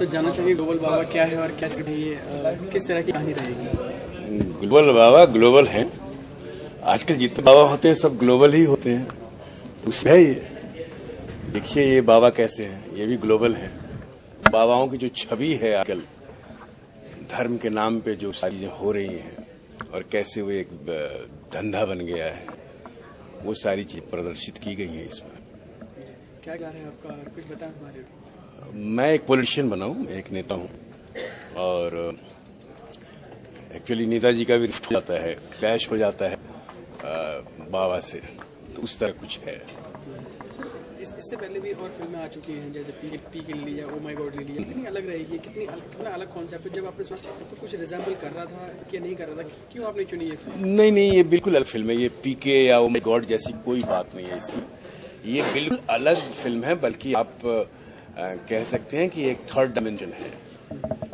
Sir जानना चाहिए global बाबा क्या है और कैसे किस तरह की कहानी रहेगी। ग्लोबल बाबा ग्लोबल हैं। आजकल जितने बाबा होते हैं सब ग्लोबल ही होते हैं, तो उसमें है ये। देखिए ये बाबा कैसे हैं, ये भी ग्लोबल हैं। बाबाओं की जो छवि है आजकल धर्म के नाम पे जो सारी चीजें हो रही हैं और कैसे वो एक धंधा बन गया है, वो सारी चीज प्रदर्शित की गई है इसमें। क्या गा रहे हैं आपका, कुछ बताएं हमारे। मैं एक पॉलिटिशियन बना हूँ, एक नेता हूँ, और एक्चुअली नेताजी का भी रिफ्ट हो जाता है, क्लैश हो जाता है बाबा से, तो उस तरह कुछ है। इससे पहले भी और फिल्में आ चुकी हैं, जैसे पी के लिए ओ माय गॉड ले लिया। कितनी अलग रहेगी, कितना अलग कॉन्सेप्ट है। जब आपने सोचा तो कुछ रिजेंबल कर रहा था कि नहीं कर रहा था, क्यों आपने चुनी ये फिल्म? नहीं, ये बिल्कुल अलग फिल्म है। ये पी के या ओ माय गॉड जैसी कोई बात नहीं है इसमें। ये बिल्कुल अलग फिल्म है, बल्कि आप कह सकते हैं कि एक थर्ड डायमेंशन है।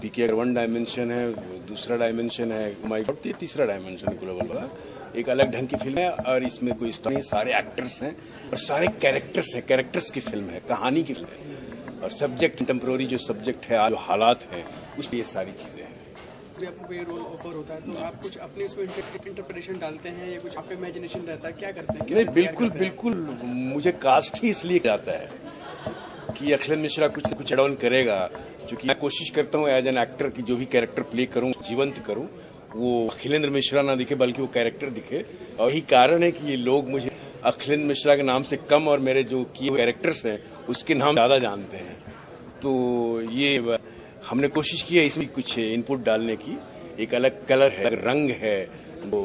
पीके अगर वन डायमेंशन है, दूसरा डायमेंशन है माय गॉड, ये तीसरा डायमेंशन है ग्लोबल वाला। एक अलग ढंग की फिल्म है और इसमें कोई स्टोरी, सारे एक्टर्स हैं और सारे कैरेक्टर्स हैं। कैरेक्टर्स की फिल्म है, कहानी की फिल्म है, और सब्जेक्ट कंटेम्प्रेरी जो सब्जेक्ट है, जो हालात हैं, उस पर ये सारी चीजें हैं। जब आपको कोई रोल ऑफर होता है तो आप कुछ अपने उसमें इंटरप्रिटेशन डालते हैं या कुछ आपका इमेजिनेशन रहता है, क्या करते हैं? नहीं, बिल्कुल मुझे कास्ट ही इसलिए जाता है कि अखिलेंद्र मिश्रा कुछ न कुछ एड ऑन करेगा, क्योंकि मैं कोशिश करता हूँ एज एन एक्टर की जो भी कैरेक्टर प्ले करूँ, जीवंत करूँ, वो अखिलेंद्र मिश्रा ना दिखे बल्कि वो कैरेक्टर दिखे। और यही कारण है कि ये लोग मुझे अखिलेंद्र मिश्रा के नाम से कम और मेरे जो किए हुए कैरेक्टर्स हैं उसके नाम ज्यादा जानते हैं। तो ये हमने कोशिश की है इसमें कुछ इनपुट डालने की। एक अलग कलर है, अलग रंग है, वो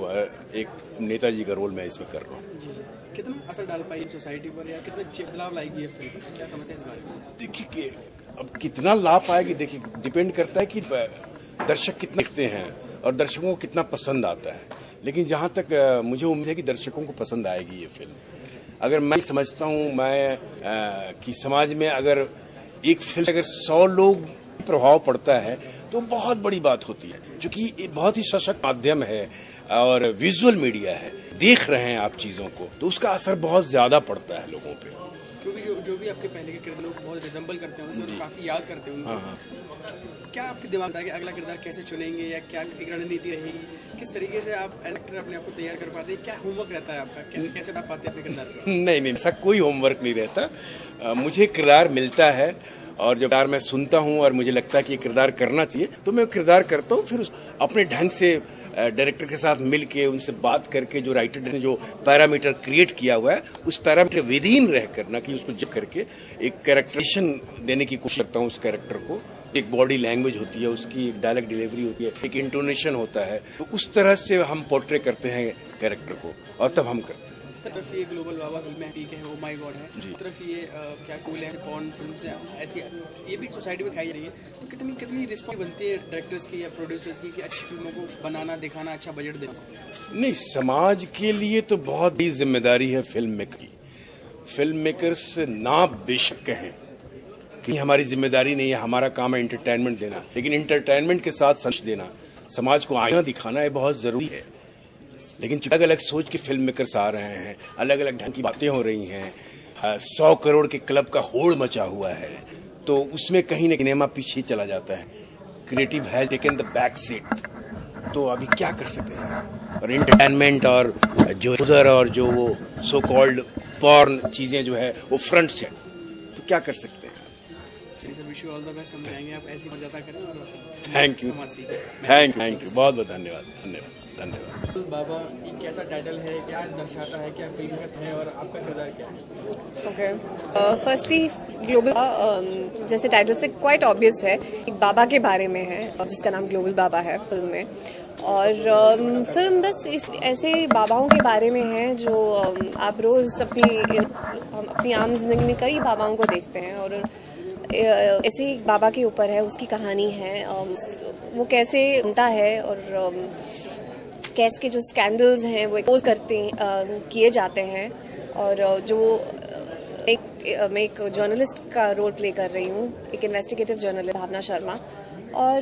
एक नेताजी का रोल मैं इसमें कर रहा हूँ। कितना असर डाल पाई सोसाइटी पर या कितना बदलाव लाएगी ये फिल्म, क्या समझते हैं इस बारे में? देखिए कि अब कितना लाभ पाएगी, देखिए डिपेंड करता है कि दर्शक कितना देखते हैं और दर्शकों को कितना पसंद आता है। लेकिन जहाँ तक मुझे उम्मीद है कि दर्शकों को पसंद आएगी ये फिल्म। अगर मैं समझता हूँ कि समाज में अगर एक फिल्म अगर 100 लोग प्रभाव पड़ता है तो बहुत बड़ी बात होती है, क्योंकि ये बहुत ही सशक्त माध्यम है और विजुअल मीडिया है। देख रहे हैं आप चीजों को, तो उसका असर बहुत ज्यादा पड़ता है लोगों पे। क्योंकि जो भी आपके पहले के किरदार लोग बहुत रिजेंबल करते हैं, उसे काफी याद करते हैं। हाँ। क्या आपके दिमाग में अगला किरदार कैसे चुनेंगे या क्या एक रणनीति रहेगी, किस तरीके से आप एक्टर अपने आप को तैयार कर पाते हैं, क्या होमवर्क रहता है आपका, कैसे आप पाते हैं अपने किरदार को? नहीं, ऐसा कोई होमवर्क नहीं रहता। मुझे किरदार मिलता है और जब किरदार मैं सुनता हूं और मुझे लगता है कि ये किरदार करना चाहिए तो मैं किरदार करता हूं। फिर अपने ढंग से डायरेक्टर के साथ मिलके उनसे बात करके जो राइटर ने जो पैरामीटर क्रिएट किया हुआ है उस पैरामीटर विदिन रह करना कि उसको जज करके एक कैरेक्टरेशन देने की कोशिश करता हूं उस कैरेक्टर को। एक बॉडी लैंग्वेज होती है उसकी, एक डायलॉग डिलीवरी होती है, एक इंटोनेशन होता है, तो उस तरह से हम पोर्ट्रे करते हैं कैरेक्टर को और तब हम करते हैं। तरफ ये ग्लोबल बाबा फिल्म है, ठीक है, ओ माय गॉड है, तरफ ये क्या कूल है, पॉर्न फिल्म से ऐसी ये भी सोसाइटी में खाई जा रही है। तो कितनी रिस्पॉन्स बनती है डायरेक्टर्स की या प्रोड्यूसर्स की कि अच्छी फिल्मों को बनाना, दिखाना, अच्छा बजट देना? नहीं, समाज के लिए तो बहुत बड़ी जिम्मेदारी है फिल्म मेकर की। फिल्म मेकर्स ना बेशक कहें कि हमारी जिम्मेदारी नहीं है, हमारा काम है एंटरटेनमेंट देना, लेकिन एंटरटेनमेंट के साथ संदेश देना, समाज को आईना दिखाना, ये बहुत जरूरी है। लेकिन अलग अलग सोच के फिल्म मेकर्स आ रहे हैं, अलग अलग ढंग की बातें हो रही हैं। 100 करोड़ के क्लब का होड़ मचा हुआ है, तो उसमें कहीं न सिनेमा पीछे चला जाता है। Creative has taken the back seat, तो अभी क्या कर सकते हैं। और एंटरटेनमेंट और जो यूजर और जो वो सो कॉल्ड पॉर्न चीजें जो है वो फ्रंट से, तो क्या कर सकते हैं। चलिए sir, wish you all the best. हम चाहेंगे आप ऐसी मर्यादा करें और थैंक यू, बहुत बहुत धन्यवाद। धन्यवाद। बाबा एक कैसा टाइटल है, क्या दर्शाता है, क्या फिल्म है और आपका किरदार क्या है? ओके, फर्स्टली ग्लोबल जैसे टाइटल से क्वाइट ऑब्वियस है, एक बाबा के बारे में है जिसका नाम ग्लोबल बाबा है फिल्म में। और फिल्म बस ऐसे बाबाओं के बारे में है जो आप रोज़ अपनी आम जिंदगी में कई बाबाओं को देखते हैं, और ऐसे एक बाबा के ऊपर है, उसकी कहानी है, वो कैसे बनता है और कैस के जो स्कैंडल्स हैं वो एक्सपोज किए जाते हैं। और जो मैं एक जर्नलिस्ट का रोल प्ले कर रही हूँ, एक इन्वेस्टिगेटिव जर्नलिस्ट भावना शर्मा। और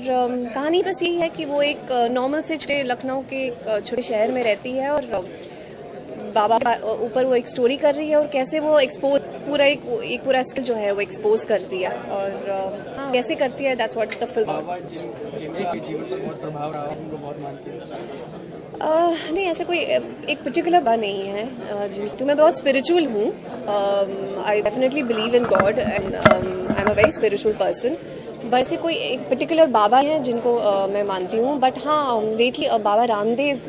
कहानी बस यही है कि वो एक नॉर्मल से छोटे लखनऊ के एक छोटे शहर में रहती है और बाबा ऊपर वो एक स्टोरी कर रही है और कैसे वो एक्सपोज पूरा स्किल जो है वो एक्सपोज करती है और कैसे करती है, दैट्स व्हाट द फिल्म। बाबा जिनके जीवन पर बहुत प्रभाव रहा, उनको बहुत मानती है। नहीं, ऐसे कोई एक पर्टिकुलर बात नहीं है। तो मैं बहुत स्पिरिचुअल हूँ, I definitely believe in God and I am a very spiritual person. But से कोई एक पर्टिकुलर बाबा हैं जिनको मैं मानती हूँ। बट हाँ, लेटली बाबा रामदेव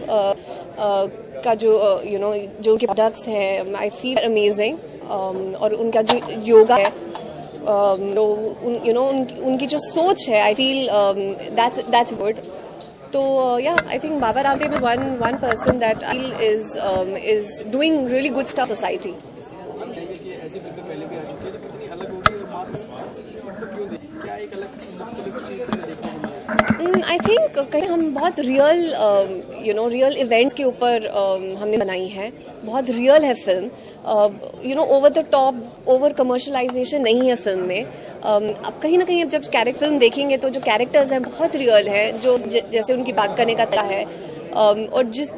का जो जो उनके प्रोडक्ट्स हैं, आई फील अमेजिंग। और उनका जो योगा है, उनकी जो सोच है, आई फील दैट्स गुड। तो या I think Baba Ramdev is one person that I feel is doing really good stuff society. हम कहेंगे कि ऐसी फिल्में पहले भी आ चुकी है, तो कितनी अलग होगी और मास को क्यों देखी, क्या एक अलग मुख्तलिफ चीज़ हमें देखने को मिली? आई थिंक कहीं हम बहुत रियल इवेंट्स के ऊपर हमने बनाई है, बहुत रियल है film. Over the top, over commercialisation नहीं है फिल्म में। अब कहीं ना कहीं अब जब फिल्म देखेंगे तो जो कैरेक्टर्स हैं बहुत रियल है, जो जैसे उनकी बात करने का तरीका है और जिस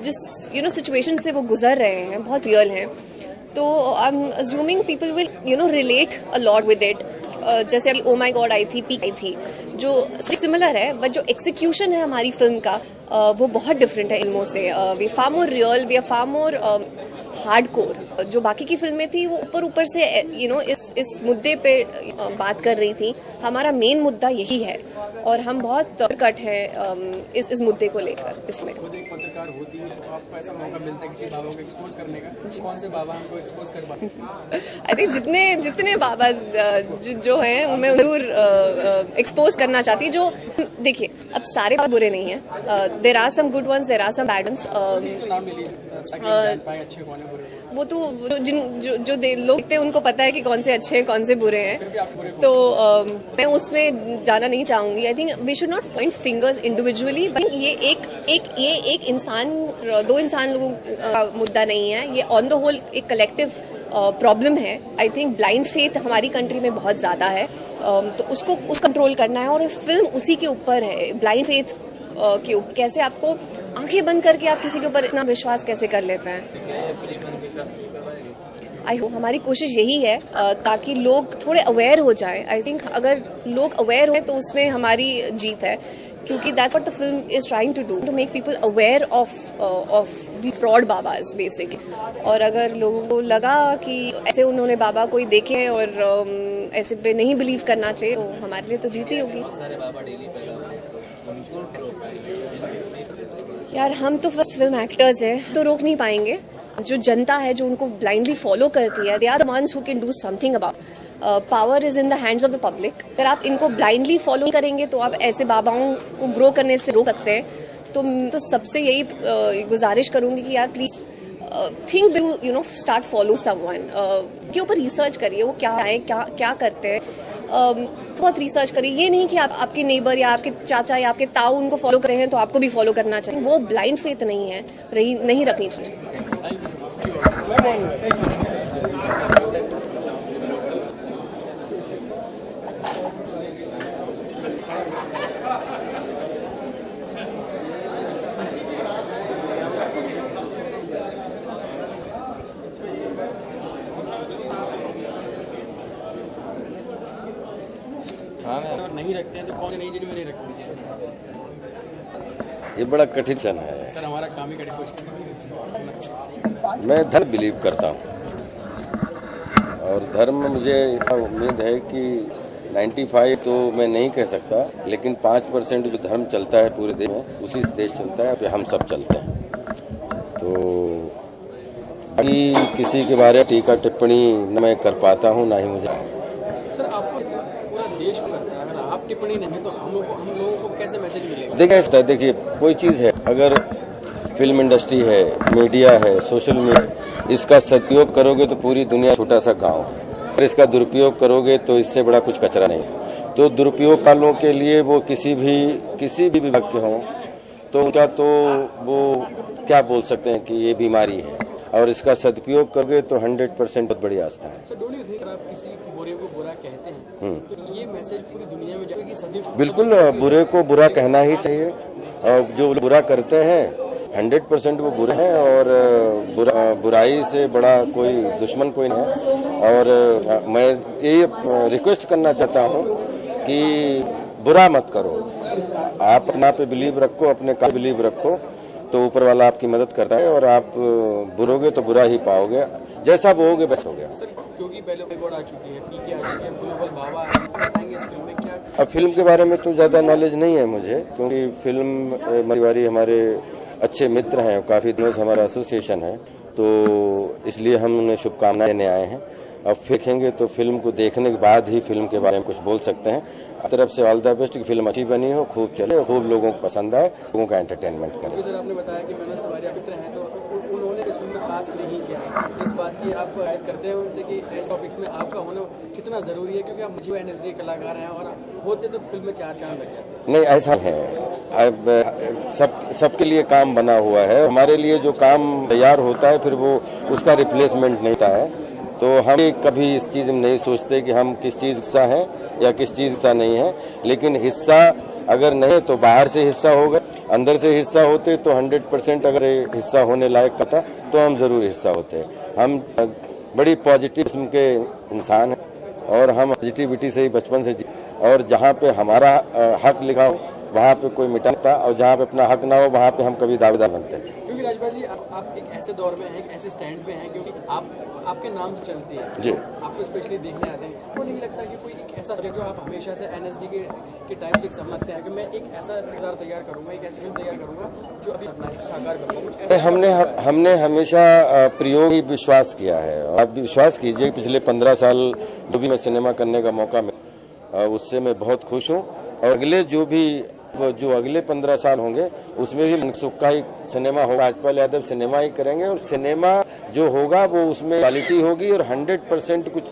सिचुएशन से वो गुजर रहे हैं बहुत रियल हैं। तो I am assuming people will relate a lot with it. जैसे अभी ओ माई गॉड आई थी, पीक आई थी, जो सिमिलर है, बट जो एक्सिक्यूशन है हमारी फिल्म का वो बहुत डिफरेंट है इल्मों से। We far more real, we are far more hardcore. जो बाकी की फिल्में थी वो ऊपर से इस मुद्दे पे बात कर रही थी। हमारा मेन मुद्दा यही है और हम बहुत कट हैं इस मुद्दे को लेकर। इसमें खुद एक पत्रकार होती है, तो आपको ऐसा मौका मिलता है किसी बाबा को एक्सपोज करने का, कौन से बाबा हमको एक्सपोज कर पाते हैं? आई थिंक जितने बाबा जो हैं उन्हें जरूर एक्सपोज करना चाहती है। जो देखिए, अब सारे बाबा बुरे नहीं हैं, there are some good ones, there are some bad ones. तो नाम ले लीजिए ताकि जान पाए अच्छे कौन है बुरे हैं। वो तो जो लोग देखते हैं उनको पता है कि कौन से अच्छे हैं कौन से बुरे हैं। तो मैं उसमें जाना नहीं चाहूंगी। I think we should not point fingers individually, but ये एक इंसान, दो इंसान लोगों का मुद्दा नहीं है, ये ऑन द होल एक कलेक्टिव प्रॉब्लम है। आई थिंक ब्लाइंड फेथ हमारी कंट्री में बहुत ज़्यादा है, तो उसको कंट्रोल करना है और फिल्म उसी के ऊपर है, ब्लाइंड फेथ के ऊपर। कैसे आपको आंखें बंद करके आप किसी के ऊपर इतना विश्वास कैसे कर लेते हैं। आई होप हमारी कोशिश यही है ताकि लोग थोड़े अवेयर हो जाएं। आई थिंक अगर लोग अवेयर हो तो उसमें हमारी जीत है, क्योंकि that's what the film is trying to do, to make people aware of the fraud babas basically. और अगर लोगों को लगा कि ऐसे उन्होंने बाबा कोई देखे हैं और ऐसे पे नहीं बिलीव करना चाहिए, तो हमारे लिए तो जीत ही होगी। यार, हम तो फर्स्ट फिल्म एक्टर्स हैं, तो रोक नहीं पाएंगे। जो जनता है जो उनको ब्लाइंडली फॉलो करती है, they are the ones who can do something about. Power is in the hands of the public. अगर आप इनको ब्लाइंडली फॉलो करेंगे तो आप ऐसे बाबाओं को ग्रो करने से रोक सकते हैं। तो सबसे यही गुजारिश करूंगी कि यार please think do start follow someone के ऊपर रिसर्च करिए, वो क्या है, क्या करते हैं। बहुत रिसर्च करिए। ये नहीं कि आप आपके नेबर या आपके चाचा या आपके ताऊ उनको फॉलो कर रहे हैं तो आपको भी फॉलो करना चाहिए। वो ब्लाइंड फेथ नहीं है, नहीं रखनी चाहिए। नहीं रखते हैं तो कौन से नहीं जिनमें नहीं रखते? ये बड़ा कठिन क्षण है। सर, हमारा काम ही कठिन कुछ। मैं धर्म बिलीव करता हूँ और धर्म में मुझे उम्मीद है कि 95 तो मैं नहीं कह सकता, लेकिन 5% जो धर्म चलता है पूरे देश में, उसी से देश चलता है, हम सब चलते हैं। तो अभी किसी के बारे में टीका टिप्पणी न मैं कर पाता हूँ, ना ही मुझे। सर आपको इतना पूरा देश करता है, अगर आप टिप्पणी नहीं तो हम लोगों को कैसे मैसेज मिलेगा? देखिए कोई चीज़ है, अगर फिल्म इंडस्ट्री है, मीडिया है, सोशल मीडिया, इसका सदुपयोग करोगे तो पूरी दुनिया छोटा सा गांव है, और इसका दुरुपयोग करोगे तो इससे बड़ा कुछ कचरा नहीं है। तो दुरुपयोग वालों के लिए वो किसी भी विभाग के हों तो उनका तो वो क्या बोल सकते हैं कि ये बीमारी है, और इसका सदुपयोग करोगे तो 100% बहुत बड़ी आस्था है। सर डोंट यू थिंक आप किसी बुरे को बुरा कहते हैं तो ये मैसेज पूरी दुनिया में जाएगी सदैव? बिल्कुल, बुरे को बुरा कहना ही चाहिए, और जो बुरा करते हैं 100% वो बुरे हैं, और बुराई से बड़ा कोई दुश्मन कोई नहीं है। और मैं ये रिक्वेस्ट करना चाहता हूँ कि बुरा मत करो, आप अपना पे बिलीव रखो, अपने काम बिलीव रखो, तो ऊपर वाला आपकी मदद करता है, और आप बुरोगे तो बुरा ही पाओगे, जैसा बोओगे बस हो गया। सर क्योंकि पहले रिकॉर्ड आ चुकी है, पीके आ चुकी है, ग्लोबल बाबा है, बताएंगे इस फिल्म में क्या? अब फिल्म के बारे में तो ज़्यादा नॉलेज नहीं है मुझे, क्योंकि फिल्म तिवारी हमारे अच्छे मित्र हैं, काफ़ी दिनों से हमारा एसोसिएशन है, तो इसलिए हम उन्हें शुभकामनाएं देने आए हैं। अब देखेंगे तो फिल्म को देखने के बाद ही फिल्म के बारे में कुछ बोल सकते हैं। तरफ से ऑल द बेस्ट कि फिल्म अच्छी बनी हो, खूब चले, खूब लोगों को पसंद आए, लोगों का एंटरटेनमेंट करे। सर आपने बताया कि मनोज तिवारी मित्र हैं, तो उन्होंने इस फिल्म में खास नहीं किया है, इस बात की आप गाइड करते हैं उनसे कि इस टॉपिक्स में आपका होना कितना जरूरी है, क्योंकि आप मुझे एनएसडी कलाकार हैं और होते तो फिल्म में 4 चांद लग जाते। नहीं, ऐसा है, अब सबके लिए काम बना हुआ है, हमारे लिए जो काम तैयार होता है फिर वो उसका रिप्लेसमेंट नहीं होता है। तो हम कभी इस चीज़ में नहीं सोचते कि हम किस चीज़ का है या किस चीज़ का नहीं है, लेकिन हिस्सा अगर नहीं तो बाहर से हिस्सा होगा, अंदर से हिस्सा होते तो 100% अगर हिस्सा होने लायक का था तो हम ज़रूर हिस्सा होते। हम बड़ी पॉजिटिव किस्म के इंसान हैं, और हम पॉजिटिविटी से ही बचपन से और जहाँ पे हमारा हक लिखा हो वहाँ पे कोई मिटाता, और जहाँ पे अपना हक ना हो वहाँ पे हम कभी दावेदार बनते हैं। क्योंकि राजपाल जी आप एक ऐसे दौर में हैं, एक ऐसे स्टैंड पे हैं, क्योंकि आपके नाम से चलती है जी, आपको स्पेशली देखने आते हैं, तो नहीं लगता कि कोई एक ऐसा सब्जेक्ट जो आप हमेशा से एनएसडी के टाइम से समझते हैं कि मैं एक ऐसा किरदार तैयार करूंगा, एक ऐसी फिल्म तैयार करूंगा जो अभी अपना साकार करूंगा? हमने हमेशा प्रयोग ही विश्वास किया है। आप विश्वास कीजिए, पिछले 15 साल जो भी मैं सिनेमा करने का मौका मिला उससे मैं बहुत खुश हूँ, और अगले जो अगले 15 साल होंगे उसमें भी मनसुख का ही सिनेमा होगा, राजपाल यादव सिनेमा ही करेंगे, और सिनेमा जो होगा वो उसमें क्वालिटी होगी, और 100% कुछ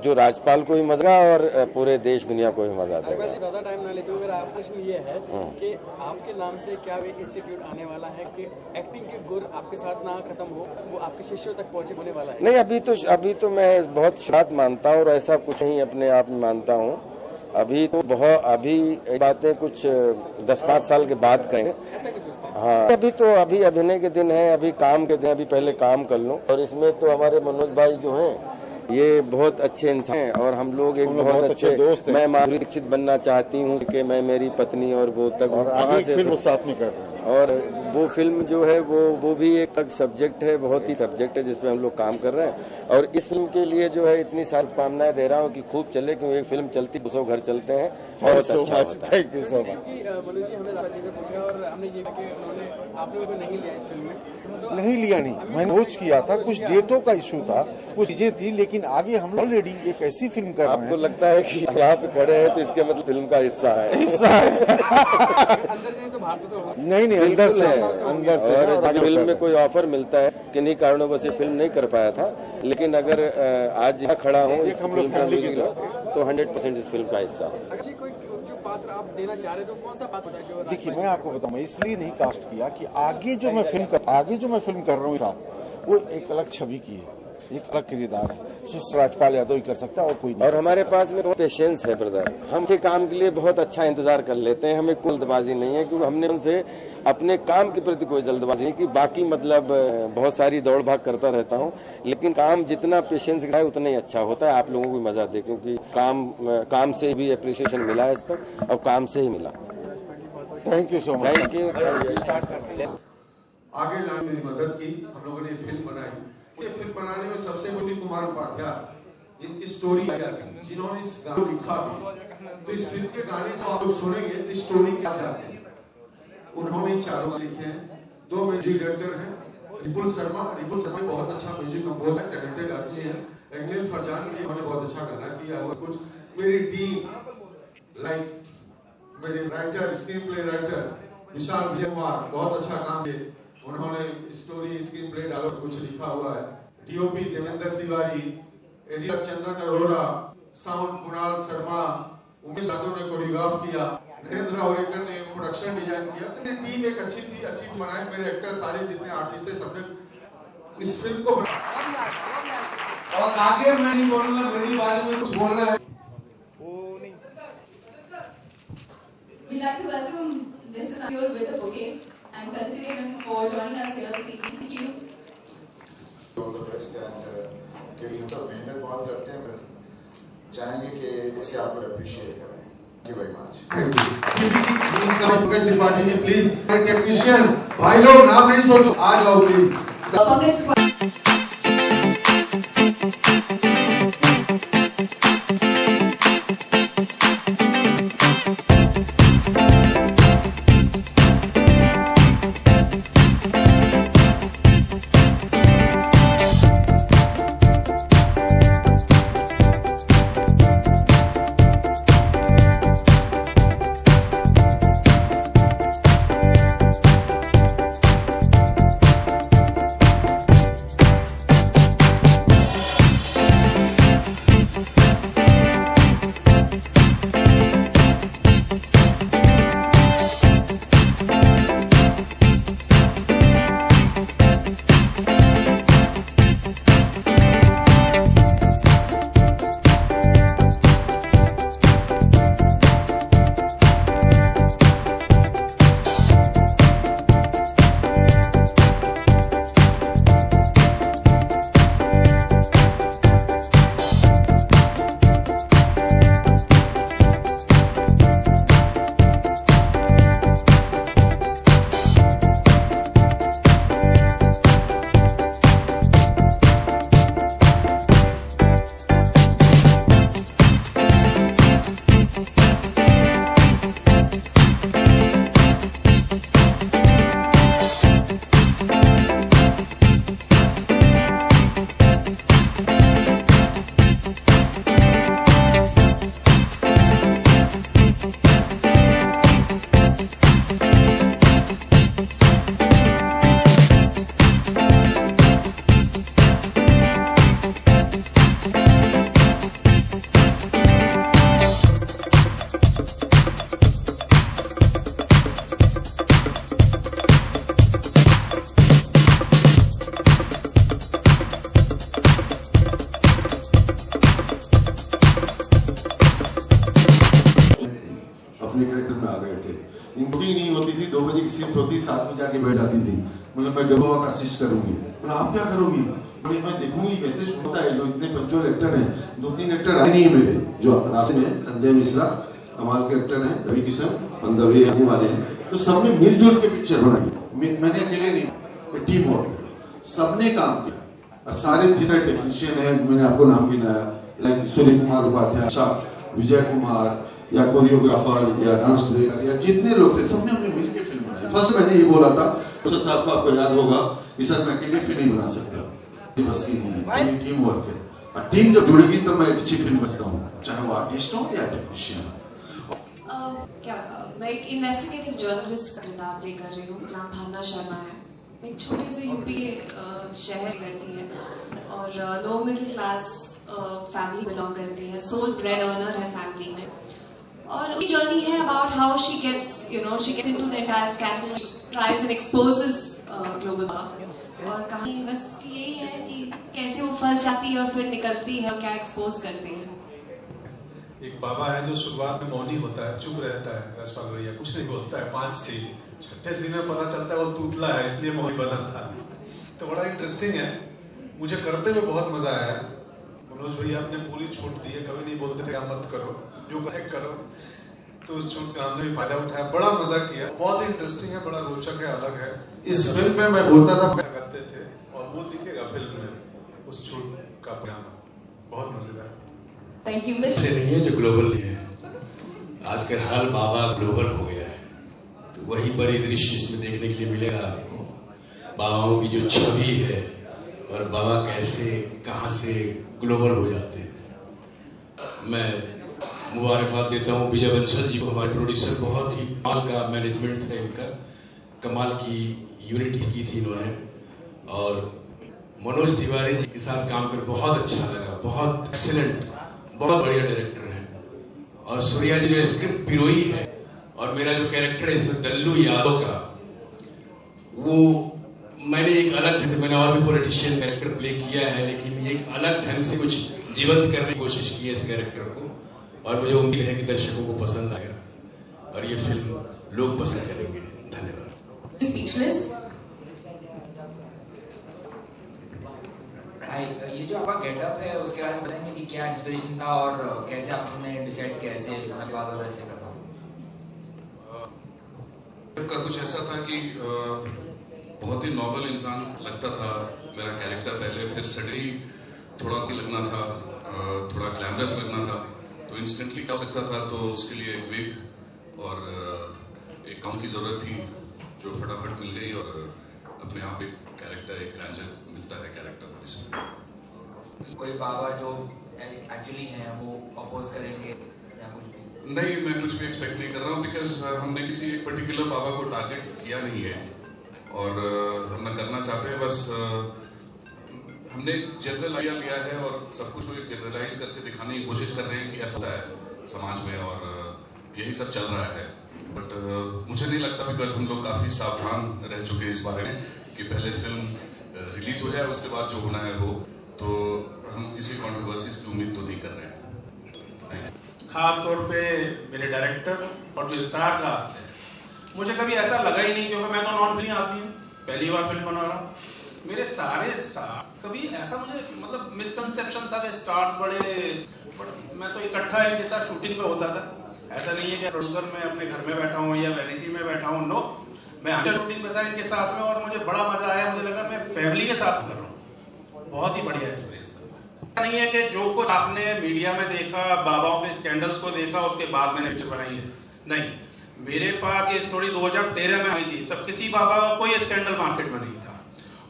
जो राजपाल को भी मजा और पूरे देश दुनिया को भी मजा देगा। ज्यादा टाइम ना लेते हुए मेरा प्रश्न ये है कि आपके नाम से क्या एक इंस्टीट्यूट आने वाला है कि एक्टिंग के गुर आपके साथ ना खत्म हो, वो आपके शिष्यों तक पहुंचे होने वाला है? नहीं, अभी तो मैं बहुत शुरुआत मानता हूँ, और ऐसा कुछ नहीं अपने आप में मानता हूँ। अभी बातें कुछ 10-5 साल के बाद कहेंगे। हाँ, अभी अभिनय के दिन है, अभी काम के दिन, अभी पहले काम कर लूं। और इसमें तो हमारे मनोज भाई जो हैं ये बहुत अच्छे इंसान हैं, और हम लोग एक बहुत अच्छे दोस्त हैं। मैं माधुरी दीक्षित बनना चाहती हूँ कि मैं, मेरी पत्नी और वो तक वहाँ से फिल्म साथ में कर रहे हैं, और वो फिल्म जो है वो भी एक सब्जेक्ट है, बहुत ही सब्जेक्ट है जिसपे हम लोग काम कर रहे हैं। और इस फिल्म के लिए जो है इतनी सारी शुभकामनाएं दे रहा हूँ कि खूब चले, क्योंकि एक फिल्म चलती 200 घर चलते हैं, बहुत अच्छा होता है। मनोज जी हमने राजपाल जी से पूछा और हमने ये कि उन्होंने आप लोगों को नहीं लिया इस फिल्म में? नहीं लिया, मैंने सोच किया था, कुछ डेटों का इशू था, कुछ चीजें थी, लेकिन आगे हम ऑलरेडी एक ऐसी फिल्म कर रहे हैं। आपको लगता है कि यहाँ पे खड़े हैं तो इसके मतलब फिल्म का हिस्सा है? अंदर से तो बाहर से तो नहीं, अंदर से और फिल्म में कोई ऑफर मिलता है, किन्हीं कारणों से फिल्म नहीं कर पाया था, लेकिन अगर आज यहाँ खड़ा हूँ तो 100% इस फिल्म का हिस्सा है। कोई जो पात्र आप देना चाह रहे तो कौन सा पात्र होता है जो? देखिए, मैं आपको बताऊं, मैं इसलिए नहीं कास्ट किया कि आगे जो मैं फिल्म कर रहा हूँ साथ, वो एक अलग छवि की है, एक अलग किरदार है, राजपाल यादव ही कर सकता है और कोई नहीं। और हमारे पास में पेशेंस है ब्रदर, हम से काम के लिए बहुत अच्छा इंतजार कर लेते हैं, हमें कोई जल्दबाजी नहीं है, क्योंकि हमने उनसे अपने काम के प्रति कोई जल्दबाजी नहीं की। बाकी मतलब बहुत सारी दौड़ भाग करता रहता हूँ, लेकिन काम जितना पेशेंस का है उतना ही अच्छा होता है, आप लोगों को मजा दे, क्योंकि काम से भी अप्रिसिएशन मिला है इस तक, और काम से ही मिला। Thank you so much. Thank you. आगे लाने मेरी मदद की, हम लोगों ने फिल्म बनाई। ये फिल्म बनाने में सबसे बड़ी कुमार उपाध्याय, जिनकी स्टोरी आया थी, जिन्होंने इस गाने को लिखा भी, तो इस फिल्म के गाने जो आप लोग सुनेंगे तो स्टोरी क्या चाहते हैं, उन्होंने 4 लिखे हैं, 2 म्यूजिक डायरेक्टर हैं, रिपुल शर्मा बहुत अच्छा म्यूजिक कंपोजर, टैलेंटेड आदमी है। एंगल फरजान भी उन्होंने बहुत अच्छा गाना किया। और कुछ मेरी टीम लाइक मेरे राइटर, स्क्रीन प्ले राइटर विशाल विजय कुमार बहुत अच्छा काम किए। उन्होंने स्टोरी, स्क्रीन प्ले डालो, कुछ लिखा हुआ है। डीओपी देवेंद्र तिवारी, एडिटर चंदन अरोड़ा, साउंड कुणाल शर्मा, उमेश यादव ने कोरियोग्राफ किया, नरेंद्र औरेकर ने प्रोडक्शन डिजाइन किया। तो मेरी टीम एक अच्छी थी, अच्छी बनाए। मेरे एक्टर सारे जितने आर्टिस्ट थे सबने इस फिल्म को और आगे मैं नहीं बोलूंगा, मेरे बारे में कुछ बोलना है। We'd like to welcome Mrs. Anil with a bouquet and consider him for joining us here this evening. Thank you. All the best and क्योंकि हम सब मेहनत बहुत करते हैं, पर चाहेंगे कि इसे आप लोग अप्रिशिएट करें। Thank you very much. Thank you. Pankaj Tripathi ji please, technician भाई लोग नाम नहीं सोचो, आ जाओ प्लीज। होती, साथ में जाके बैठ जाती थी। मतलब मैं डबल का कोशिश करूंगी, पर आप क्या करोगी? बोले मैं देखूंगी कैसे शूट होता है। जो इतने पंचोल एक्टर हैं, 2-3 एक्टर आए नहीं है मेरे, जो रास्ते में संजय मिश्रा कमाल के एक्टर हैं, रवि किशन मंदवी आने वाले हैं, तो सबने मिलजुल के पिक्चर बनाई। मैंने अकेले नहीं, टीम वर्क, सबने काम किया। सारे जितने टेक्नीशियन हैं, मैंने आपको नाम गिनाया, लाइक सूर्य कुमार उपाध्याय, विजय कुमार, या कोरियोग्राफर या डांस डायरेक्टर या जितने लोग थे, सबने हमने मिलकर फिल्म बनाई। फर्स्ट मैंने ये बोला था सर साहब को, आपको याद होगा कि सर मैं अकेले फिल्म नहीं बना सकता, ये बस की नहीं है, मेरी टीम वर्क है। और टीम जब जुड़ेगी तब मैं एक अच्छी फिल्म बनाता हूँ, चाहे वो आर्टिस्ट हो या टेक्नीशियन हो। मैं एक इन्वेस्टिगेटिव जर्नलिस्ट का किरदार प्ले कर रही हूँ। नाम भावना शर्मा है। एक छोटे से यूपी शहर की लड़की है और low middle class family belong करती है, सोल ब्रेड अर्नर है फैमिली में। और ये जर्नी है about how she gets into the entire scandal, tries and exposes global. और कहानी बस की यही है कि कैसे वो फंस जाती है और फिर निकलती है और क्या एक्सपोज करती है। एक बाबा है जो शुरुआत में मौनी होता है, चुप रहता है, रसपाल भैया कुछ नहीं बोलता है, 5 सीन, 6ठे सीन में पता चलता है वो तूतला है, इसलिए मौनी बना था। तो बड़ा इंटरेस्टिंग है, मुझे करते हुए बहुत मजा आया। मनोज भैया आपने पूरी छूट दी है, कभी नहीं बोलते थे क्या मत करो, जो करेक्ट करो, तो उस छूट का हमने भी फायदा उठाया, बड़ा मजा किया। बहुत इंटरेस्टिंग है, बड़ा रोचक है, अलग है। इस फिल्म में मैं बोलता था करते थे और वो दिखेगा फिल्म में, उस छूट का परिणाम बहुत मजेदार। Thank you, ऐसे नहीं है जो ग्लोबल नहीं है। आजकल हर बाबा ग्लोबल हो गया है, तो वही परिदृश्य इसमें देखने के लिए मिलेगा आपको। बाबाओं की जो छवि है और बाबा कैसे कहाँ से ग्लोबल हो जाते हैं। मैं मुबारकबाद देता हूँ विजय बंसल जी को, हमारे प्रोड्यूसर। बहुत ही कमाल का मैनेजमेंट था इनका, कमाल की यूनिट की थी इन्होंने। और मनोज तिवारी जी के साथ काम कर बहुत अच्छा लगा, बहुत एक्सीलेंट, बहुत बढ़िया डायरेक्टर हैं। और सूर्या जी जो स्क्रिप्ट पिरोई है और मेरा जो कैरेक्टर है इसमें दल्लू यादव का, वो मैंने एक अलग, जैसे मैंने और भी पॉलिटिशियन कैरेक्टर प्ले किया है, लेकिन एक अलग ढंग से कुछ जीवंत करने की कोशिश की है इस कैरेक्टर को। और मुझे उम्मीद है कि दर्शकों को पसंद आएगा और ये फिल्म लोग पसंद करेंगे। धन्यवाद। Speechless. ये जो आपका गेटअप है उसके बारे में बताएंगे कि क्या इंस्पिरेशन था और कैसे आपने डिसाइड किया ऐसे बाल और ऐसे करना? का कुछ ऐसा था कि बहुत ही नॉर्मल इंसान लगता था मेरा कैरेक्टर पहले, फिर सडनली थोड़ा की लगना था, थोड़ा ग्लैमरस लगना था, तो इंस्टेंटली कर सकता था। तो उसके लिए एक विग और एक गाउन की ज़रूरत थी जो फटाफट मिल गई और अपने आप एक कैरेक्टर, एक ग्रैंडर मिलता है कैरेक्टर को इसमें। कोई बाबा जो एक्चुअली हैं वो अपोज करेंगे या कुछ भी? नहीं, मैं कुछ भी एक्सपेक्ट नहीं कर रहा हूँ, बिकॉज हमने किसी एक पर्टिकुलर बाबा को टारगेट किया नहीं है और हम ना करना चाहते हैं। बस हमने जनरल आइडिया लिया है और सब कुछ को एक जनरलाइज करके दिखाने की कोशिश कर रहे हैं कि ऐसा होता है समाज में और यही सब चल रहा है। बट मुझे नहीं लगता, बिकॉज हम लोग काफ़ी सावधान रह चुके हैं इस बारे में कि पहले फिल्म रिलीज हो जाए, उसके बाद जो होना है हो, तो हम किसी कॉन्ट्रोवर्सीज की उम्मीद तो नहीं कर रहे हैं। खास तौर पे मेरे डायरेक्टर और जो स्टार कास्ट है, मुझे कभी ऐसा लगा ही नहीं, क्योंकि मैं तो नॉन फिल्म आदमी हूँ, पहली बार फिल्म बना रहा हूँ। मेरे सारे स्टार, कभी ऐसा मुझे मतलब मिसकंसेप्शन था कि स्टार्स बट मैं तो इकट्ठा इनके साथ शूटिंग पे होता था। ऐसा नहीं है कि प्रोड्यूसर मैं अपने घर में बैठा हूँ या वैनिटी में बैठा हूँ, नो, मैं हमेशा शूटिंग पे था इनके साथ में और मुझे बड़ा मजा आया। मुझे लगा मैं फैमिली के साथ कर रहा हूँ, बहुत ही बढ़िया एक्सपीरियंस था। नहीं है कि जो कुछ आपने मीडिया में देखा, बाबाओं के स्कैंडल्स को देखा, उसके बाद मैंने पिक्चर बनाई है, नहीं। मेरे पास ये स्टोरी 2013 में आई थी, तब किसी बाबा का कोई स्कैंडल मार्केट में नहीं था।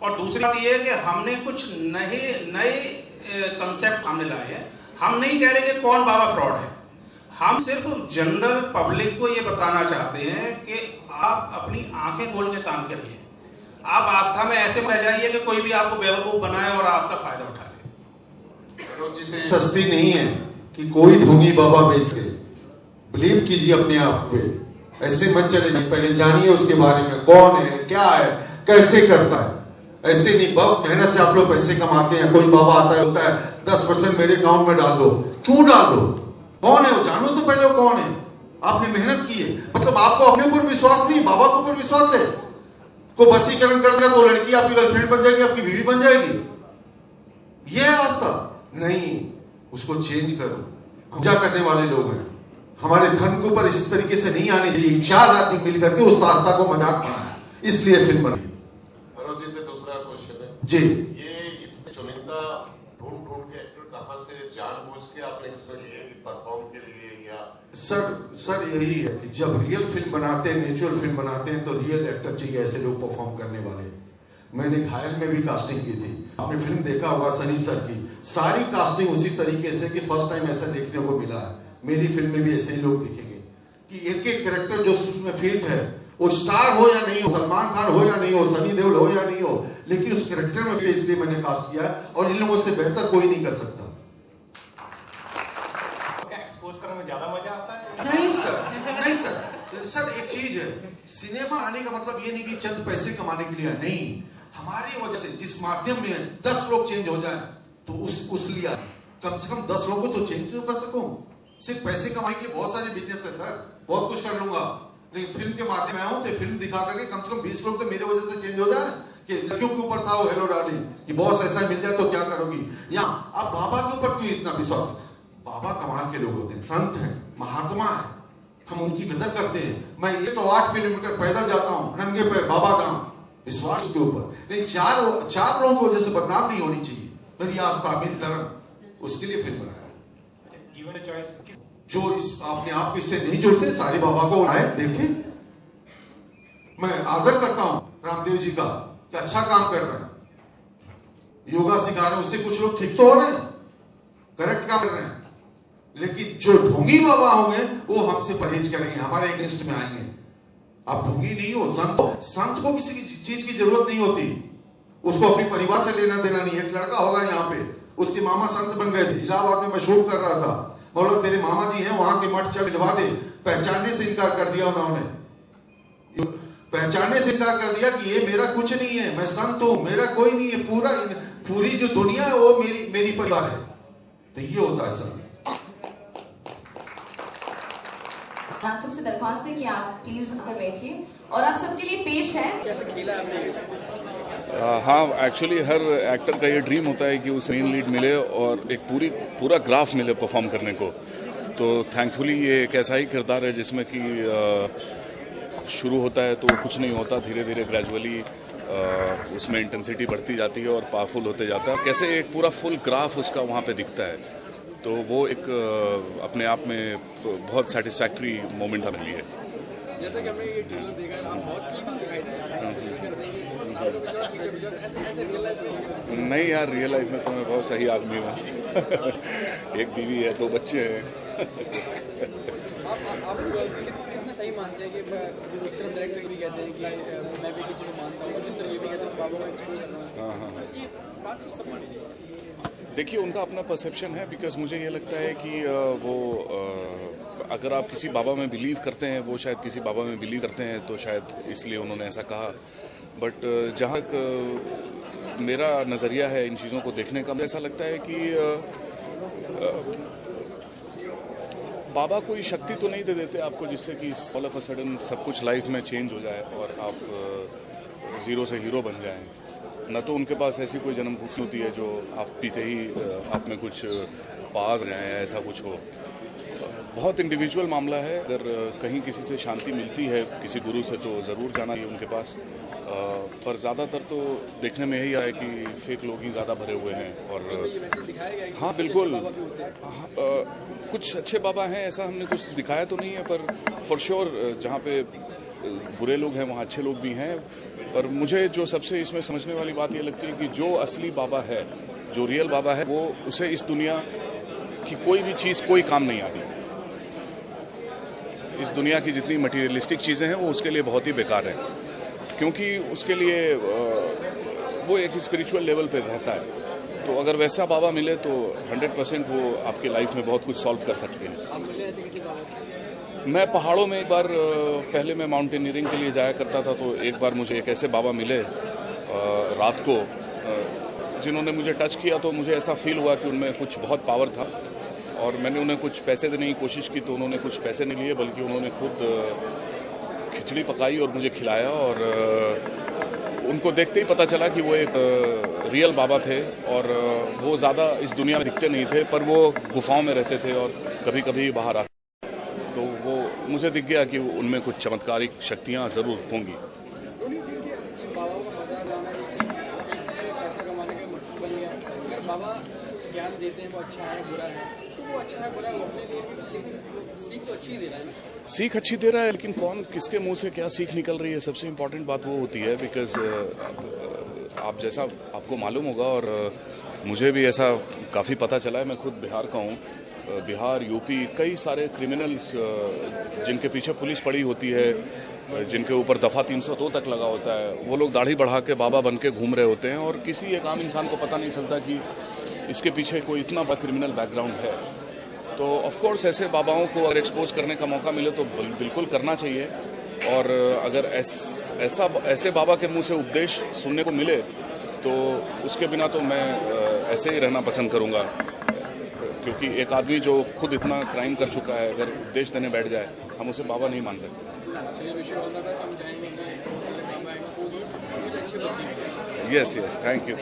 और दूसरी बात ये है कि हमने कुछ नए कंसेप्ट सामने लाए हैं। हम नहीं कह रहे कि कौन बाबा फ्रॉड है, हम सिर्फ जनरल पब्लिक को ये बताना चाहते हैं कि आप अपनी आंखें खोल के काम करिए। आप आस्था में ऐसे बह जाइए कि कोई भी आपको बेवकूफ बनाए और आपका फायदा उठा ले। सस्ती नहीं है कि कोई ढोंगी बाबा बेच के। बिलीव कीजिए अपने आप पे, ऐसे मत चले जाइए, पहले जानिए उसके बारे में, कौन है, क्या है, कैसे करता है। ऐसे नहीं, बहुत मेहनत से आप लोग पैसे कमाते हैं। कोई बाबा आता है, होता है 10% मेरे अकाउंट में डाल दो। क्यों डाल दो? कौन है वो? जानो तो पहले वो कौन है। आपने मेहनत की है, मतलब आपको अपने ऊपर विश्वास नहीं, बाबा के ऊपर विश्वास है। को वशीकरण कर दिया तो लड़की आपकी गर्लफ्रेंड बन जाएगी, आपकी बीवी बन जाएगी, ये है आस्था? नहीं, उसको चेंज करो। पूजा करने वाले लोग हैं, हमारे धन के ऊपर इस तरीके से नहीं आने चाहिए। 4 आदमी मिल करके उस आस्था को मजाक बनाया, इसलिए फिल्म बनी। मनोज जी से दूसरा क्वेश्चन है जी, ये इतने चुनिंदा ढूंढ के एक्टर कहाँ से जानबूझ के आपने इसमें लिए कि परफॉर्म के लिए या? सर यही है कि जब रियल फिल्म बनाते हैं, नेचुरल फिल्म बनाते हैं, तो रियल एक्टर चाहिए, ऐसे लोग परफॉर्म करने वाले। मैंने घायल में भी कास्टिंग की थी, आपने फिल्म देखा होगा सनी सर की, सारी कास्टिंग उसी तरीके से कि फर्स्ट टाइम ऐसा देखने को मिला है। मेरी फिल्म में भी ऐसे ही लोग दिखेंगे कि एक एक कैरेक्टर जो उसमें फिट है, वो स्टार हो या नहीं हो, सलमान खान हो या नहीं हो, सनी देओल हो या नहीं हो, लेकिन उस कैरेक्टर में फिट, इसलिए मैंने कास्ट किया है और इन लोगों से बेहतर कोई नहीं कर सकता। एक्सपोज करने में ज्यादा मजा आता है? नहीं सर, सर एक चीज है, सिनेमा आने का मतलब ये नहीं कि चंद पैसे कमाने के लिए, नहीं। हमारी वजह से जिस माध्यम में 10 लोग चेंज हो जाए तो उस लिया कम से कम 10 लोगों को तो चेंज तो कर सकूं। सिर्फ पैसे कमाने के लिए बहुत सारे बिजनेस है सर, बहुत कुछ कर लूंगा, लेकिन फिल्म के माध्यम में आऊं तो फिल्म दिखा करके कम से कम 20 लोग तो मेरे वजह से चेंज हो जाए। कि लड़कियों के ऊपर था वो हेलो डार्लिंग कि बॉस ऐसा मिल जाए तो क्या करोगी, या अब बाबा के ऊपर क्यों इतना विश्वास? बाबा कमाल के लोग होते हैं, संत हैं, महात्मा हैं, हम उनकी कदर करते हैं। मैं 108 किलोमीटर पैदल जाता हूँ नंगे पैर बाबा धाम, विश्वास के ऊपर। लेकिन चार लोगों की वजह से बदनाम नहीं होनी चाहिए। मेरी आस्था, मेरी धर्म, उसके लिए फिल्म बनाया। जो अपने आप को इससे नहीं जुड़ते, सारे बाबा को आए देखें। मैं आदर करता हूं रामदेव जी का, कि अच्छा काम कर रहे हैं, योगा सिखा रहे हैं, उससे कुछ लोग ठीक तो हो रहे हैं, करेक्ट काम कर रहे हैं, लेकिन जो ढोंगी बाबा होंगे वो हमसे परहेज करेंगे, हमारे अगेंस्ट में आएंगे। आप ढोंगी नहीं हो, संत हो। संत को किसी चीज की जरूरत नहीं होती, उसको अपने परिवार से लेना देना नहीं है। एक लड़का होगा यहाँ पे, उसके मामा संत बन गए थे, इलाहाबाद में मशहूर कर रहा था, बोलो तेरे मामा जी हैं वहां के मठ चल मिलवा दे, पहचानने से इनकार कर दिया उन्होंने, पहचानने से इनकार कर दिया कि ये मेरा कुछ नहीं है, मैं संत हूं, मेरा कोई नहीं है, पूरी जो दुनिया है वो मेरी परिवार है। तो ये होता है संत। आप सबसे दरख्वास्त है कि आप प्लीज आकर बैठिए और आप सबके लिए पेश है। कैसे खेला आपने? हाँ, एक्चुअली हर एक्टर का ये ड्रीम होता है कि उसे मेन लीड मिले और एक पूरा ग्राफ मिले परफॉर्म करने को। तो थैंकफुली ये एक ऐसा ही किरदार है जिसमें कि शुरू होता है तो कुछ नहीं होता, धीरे धीरे ग्रेजुअली उसमें इंटेंसिटी बढ़ती जाती है और पावरफुल होते जाता है। कैसे एक पूरा फुल ग्राफ उसका वहाँ पे दिखता है, तो वो एक अपने आप में बहुत सेटिस्फैक्ट्री मोमेंट था मेरे लिए। जैसा कि हमने ये ट्रेलर देखा, आप बहुत कीप दिखाई दे रहे हैं, ऐसे रियल लाइफ में नहीं यार, रियल लाइफ में तो मैं बहुत सही आदमी हूँ। एक बीवी है, 2 बच्चे हैं। आप कितना सही मानते हैं कि एक तरफ डायरेक्टर भी कहते हैं कि मैं भी किसी को मानता हूँ, उसी तरह ये भी कहते हैं बाबा को एक्सपोज करना। हाँ, ये बात तो सब मानिए। देखिए, उनका अपना परसेप्शन है, बिकॉज मुझे ये लगता है कि वो अगर आप किसी बाबा में बिलीव करते हैं, वो शायद किसी बाबा में बिलीव करते हैं, तो शायद इसलिए उन्होंने ऐसा कहा। बट जहाँ तक मेरा नज़रिया है इन चीज़ों को देखने का, मुझे ऐसा लगता है कि बाबा कोई शक्ति तो नहीं दे देते आपको जिससे कि ऑल ऑफ अ सडन सब कुछ लाइफ में चेंज हो जाए और आप ज़ीरो से हीरो बन जाएं। न तो उनके पास ऐसी कोई जन्मभूमि होती है जो आप पीते ही आप में कुछ पास जाए, ऐसा कुछ हो। बहुत इंडिविजुअल मामला है। अगर कहीं किसी से शांति मिलती है किसी गुरु से तो ज़रूर जाना चाहिए उनके पास, पर ज़्यादातर तो देखने में यही आया कि फेक लोग ही ज़्यादा भरे हुए हैं। और हाँ बिल्कुल, कुछ अच्छे बाबा हैं, ऐसा हमने कुछ दिखाया तो नहीं है, पर फॉर श्योर जहाँ पे बुरे लोग हैं वहाँ अच्छे लोग भी हैं। पर मुझे जो सबसे इसमें समझने वाली बात ये लगती है कि जो असली बाबा है, जो रियल बाबा है, वो उसे इस दुनिया की कोई भी चीज़ कोई काम नहीं आती। इस दुनिया की जितनी मटीरियलिस्टिक चीज़ें हैं वो उसके लिए बहुत ही बेकार है, क्योंकि उसके लिए वो एक स्पिरिचुअल लेवल पे रहता है। तो अगर वैसा बाबा मिले तो 100% वो आपके लाइफ में बहुत कुछ सॉल्व कर सकते हैं। मैं पहाड़ों में एक बार पहले मैं माउंटेनियरिंग के लिए जाया करता था, तो एक बार मुझे एक ऐसे बाबा मिले रात को, जिन्होंने मुझे टच किया, तो मुझे ऐसा फील हुआ कि उनमें कुछ बहुत पावर था। और मैंने उन्हें कुछ पैसे देने की कोशिश की, तो उन्होंने कुछ पैसे नहीं लिए, बल्कि उन्होंने खुद खिचड़ी पकाई और मुझे खिलाया। और उनको देखते ही पता चला कि वो एक रियल बाबा थे, और वो ज़्यादा इस दुनिया में दिखते नहीं थे, पर वो गुफाओं में रहते थे और कभी कभी बाहर आते। तो वो मुझे दिख गया कि उनमें कुछ चमत्कारिक शक्तियाँ ज़रूर होंगी। बाबा ज्ञान देते हैं वो अच्छा है बुरा है, तो वो अच्छा है बुरा है वो अपने लिए, लेकिन सीख तो अच्छी दे रहा है ना। सीख अच्छी दे रहा है, लेकिन कौन किसके मुंह से क्या सीख निकल रही है, सबसे इम्पोर्टेंट बात वो होती है। बिकॉज आप जैसा आपको मालूम होगा, और मुझे भी ऐसा काफ़ी पता चला है, मैं खुद बिहार का हूँ। बिहार, यूपी, कई सारे क्रिमिनल्स जिनके पीछे पुलिस पड़ी होती है, जिनके ऊपर दफ़ा 302 तक लगा होता है, वो लोग दाढ़ी बढ़ा के बाबा बन के घूम रहे होते हैं, और किसी एक आम इंसान को पता नहीं चलता कि इसके पीछे कोई इतना बड़ा क्रिमिनल बैकग्राउंड है। तो ऑफ कोर्स ऐसे बाबाओं को अगर एक्सपोज करने का मौका मिले तो बिल्कुल करना चाहिए। और अगर ऐसे बाबा के मुंह से उपदेश सुनने को मिले तो उसके बिना तो मैं ऐसे ही रहना पसंद करूँगा, क्योंकि एक आदमी जो खुद इतना क्राइम कर चुका है, अगर उपदेश देने बैठ जाए, हम उसे बाबा नहीं मान सकते। Yes, thank you.